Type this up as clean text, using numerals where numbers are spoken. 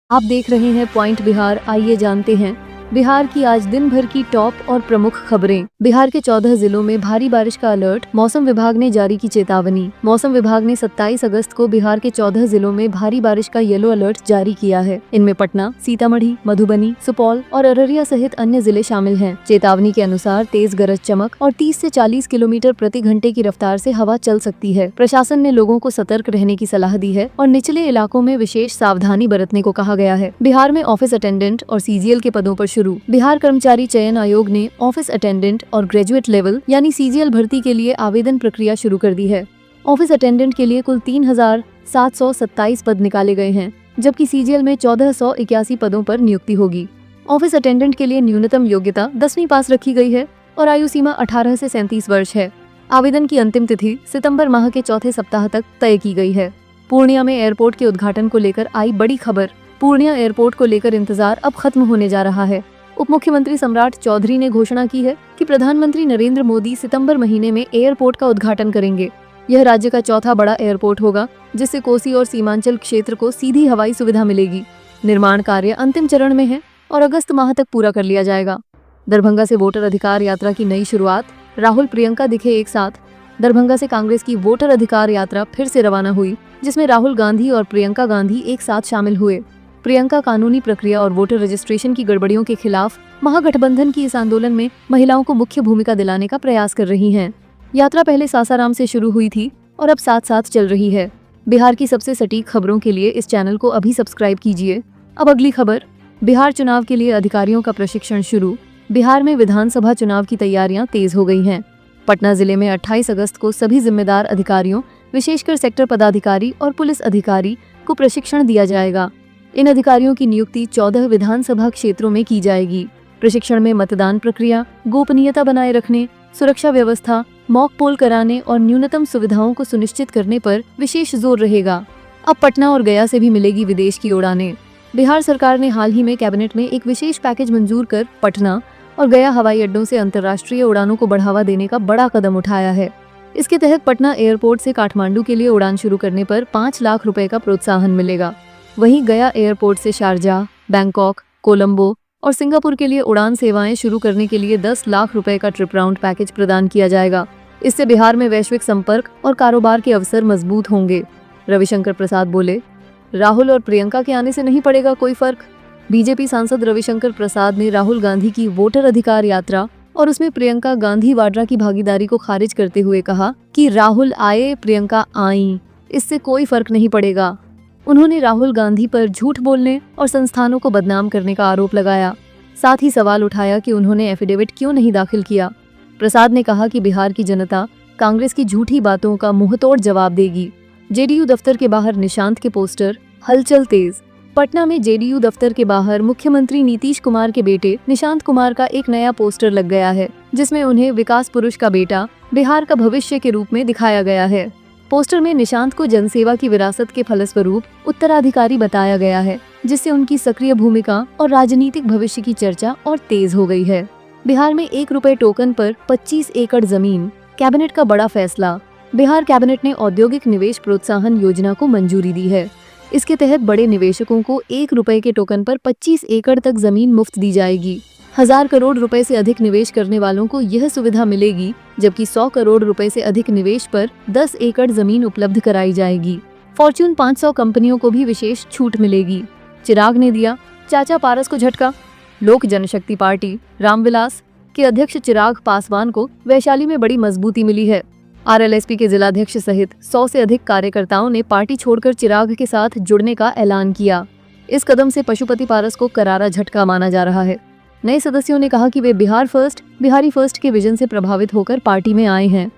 आप देख रहे हैं पॉइंट बिहार। आइए जानते हैं बिहार की आज दिन भर की टॉप और प्रमुख खबरें। बिहार के 14 जिलों में भारी बारिश का अलर्ट, मौसम विभाग ने जारी की चेतावनी। मौसम विभाग ने 27 अगस्त को बिहार के 14 जिलों में भारी बारिश का येलो अलर्ट जारी किया है। इनमें पटना, सीतामढ़ी, मधुबनी, सुपौल और अररिया सहित अन्य जिले शामिल हैं। चेतावनी के अनुसार तेज गरज चमक और 30 से 40 किलोमीटर प्रति घंटे की रफ्तार से हवा चल सकती है। प्रशासन ने लोगों को सतर्क रहने की सलाह दी है और निचले इलाकों में विशेष सावधानी बरतने को कहा गया है। बिहार में ऑफिस अटेंडेंट और सीजीएल के पदों पर शुरू। बिहार कर्मचारी चयन आयोग ने ऑफिस अटेंडेंट और ग्रेजुएट लेवल यानी सीजीएल भर्ती के लिए आवेदन प्रक्रिया शुरू कर दी है। ऑफिस अटेंडेंट के लिए कुल 3,727 पद निकाले गए हैं, जबकि सीजीएल में 1,481 पदों पर नियुक्ति होगी। ऑफिस अटेंडेंट के लिए न्यूनतम योग्यता 10वीं पास रखी गई है और आयु सीमा 18 से 37 वर्ष है। आवेदन की अंतिम तिथि सितंबर माह के चौथे सप्ताह तक तय की गई है। पूर्णिया में एयरपोर्ट के उद्घाटन को लेकर आई बड़ी खबर। पूर्णिया एयरपोर्ट को लेकर इंतजार अब खत्म होने जा रहा है। उप मुख्यमंत्री सम्राट चौधरी ने घोषणा की है कि प्रधानमंत्री नरेंद्र मोदी सितंबर महीने में एयरपोर्ट का उद्घाटन करेंगे। यह राज्य का चौथा बड़ा एयरपोर्ट होगा, जिससे कोसी और सीमांचल क्षेत्र को सीधी हवाई सुविधा मिलेगी। निर्माण कार्य अंतिम चरण में है और अगस्त माह तक पूरा कर लिया जाएगा। दरभंगा से वोटर अधिकार यात्रा की नई शुरुआत। राहुल प्रियंका दिखे एक साथ। दरभंगा से कांग्रेस की वोटर अधिकार यात्रा फिर से रवाना हुई, जिसमें राहुल गांधी और प्रियंका गांधी एक साथ शामिल हुए। प्रियंका कानूनी प्रक्रिया और वोटर रजिस्ट्रेशन की गड़बड़ियों के खिलाफ महागठबंधन की इस आंदोलन में महिलाओं को मुख्य भूमिका दिलाने का प्रयास कर रही हैं। यात्रा पहले सासाराम से शुरू हुई थी और अब साथ साथ चल रही है। बिहार की सबसे सटीक खबरों के लिए इस चैनल को अभी सब्सक्राइब कीजिए। अब अगली खबर। बिहार चुनाव के लिए अधिकारियों का प्रशिक्षण शुरू। बिहार में विधानसभा चुनाव की तैयारियां तेज हो गई हैं। पटना जिले में 28 अगस्त को सभी जिम्मेदार अधिकारियों, विशेषकर सेक्टर पदाधिकारी और पुलिस अधिकारी को प्रशिक्षण दिया जाएगा। इन अधिकारियों की नियुक्ति 14 विधानसभा क्षेत्रों में की जाएगी। प्रशिक्षण में मतदान प्रक्रिया, गोपनीयता बनाए रखने, सुरक्षा व्यवस्था, मॉक पोल कराने और न्यूनतम सुविधाओं को सुनिश्चित करने पर विशेष जोर रहेगा। अब पटना और गया से भी मिलेगी विदेश की उड़ानें। बिहार सरकार ने हाल ही में कैबिनेट में एक विशेष पैकेज मंजूर कर पटना और गया हवाई अड्डों से अंतर्राष्ट्रीय उड़ानों को बढ़ावा देने का बड़ा कदम उठाया है। इसके तहत पटना एयरपोर्ट से काठमांडू के लिए उड़ान शुरू करने पर 5 लाख रुपए का प्रोत्साहन मिलेगा। वहीं गया एयरपोर्ट से शारजाह, बैंकॉक, कोलंबो और सिंगापुर के लिए उड़ान सेवाएं शुरू करने के लिए 10 लाख रुपए का ट्रिप राउंड पैकेज प्रदान किया जाएगा। इससे बिहार में वैश्विक संपर्क और कारोबार के अवसर मजबूत होंगे। रविशंकर प्रसाद बोले, राहुल और प्रियंका के आने से नहीं पड़ेगा कोई फर्क। बीजेपी सांसद रविशंकर प्रसाद ने राहुल गांधी की वोटर अधिकार यात्रा और उसमें प्रियंका गांधी वाड्रा की भागीदारी को खारिज करते हुए कहा कि राहुल आए, प्रियंका आई, इससे कोई फर्क नहीं पड़ेगा। उन्होंने राहुल गांधी पर झूठ बोलने और संस्थानों को बदनाम करने का आरोप लगाया। साथ ही सवाल उठाया कि उन्होंने एफिडेविट क्यों नहीं दाखिल किया। प्रसाद ने कहा कि बिहार की जनता कांग्रेस की झूठी बातों का मुंहतोड़ जवाब देगी। जेडीयू दफ्तर के बाहर निशांत के पोस्टर, हलचल तेज। पटना में जेडीयू दफ्तर के बाहर मुख्यमंत्री नीतीश कुमार के बेटे निशांत कुमार का एक नया पोस्टर लग गया है, जिसमें उन्हें विकास पुरुष का बेटा, बिहार का भविष्य के रूप में दिखाया गया है। पोस्टर में निशांत को जनसेवा की विरासत के फलस्वरूप उत्तराधिकारी बताया गया है, जिससे उनकी सक्रिय भूमिका और राजनीतिक भविष्य की चर्चा और तेज हो गई है। बिहार में 1 रुपए टोकन पर 25 एकड़ जमीन, कैबिनेट का बड़ा फैसला। बिहार कैबिनेट ने औद्योगिक निवेश प्रोत्साहन योजना को मंजूरी दी है। इसके तहत बड़े निवेशकों को 1 रुपए के टोकन पर 25 एकड़ तक जमीन मुफ्त दी जाएगी। 1000 करोड़ रुपए से अधिक निवेश करने वालों को यह सुविधा मिलेगी, जबकि 100 करोड़ रुपए से अधिक निवेश पर 10 एकड़ जमीन उपलब्ध कराई जाएगी। फॉर्च्यून 500 कंपनियों को भी विशेष छूट मिलेगी। चिराग ने दिया चाचा पारस को झटका। लोक जनशक्ति पार्टी रामविलास के अध्यक्ष चिराग पासवान को वैशाली में बड़ी मजबूती मिली है। आरएलएसपी के जिलाध्यक्ष सहित 100 से अधिक कार्यकर्ताओं ने पार्टी छोड़कर चिराग के साथ जुड़ने का ऐलान किया। इस कदम से पशुपति पारस को करारा झटका माना जा रहा है। नए सदस्यों ने कहा कि वे बिहारी फर्स्ट के विजन से प्रभावित होकर पार्टी में आए हैं।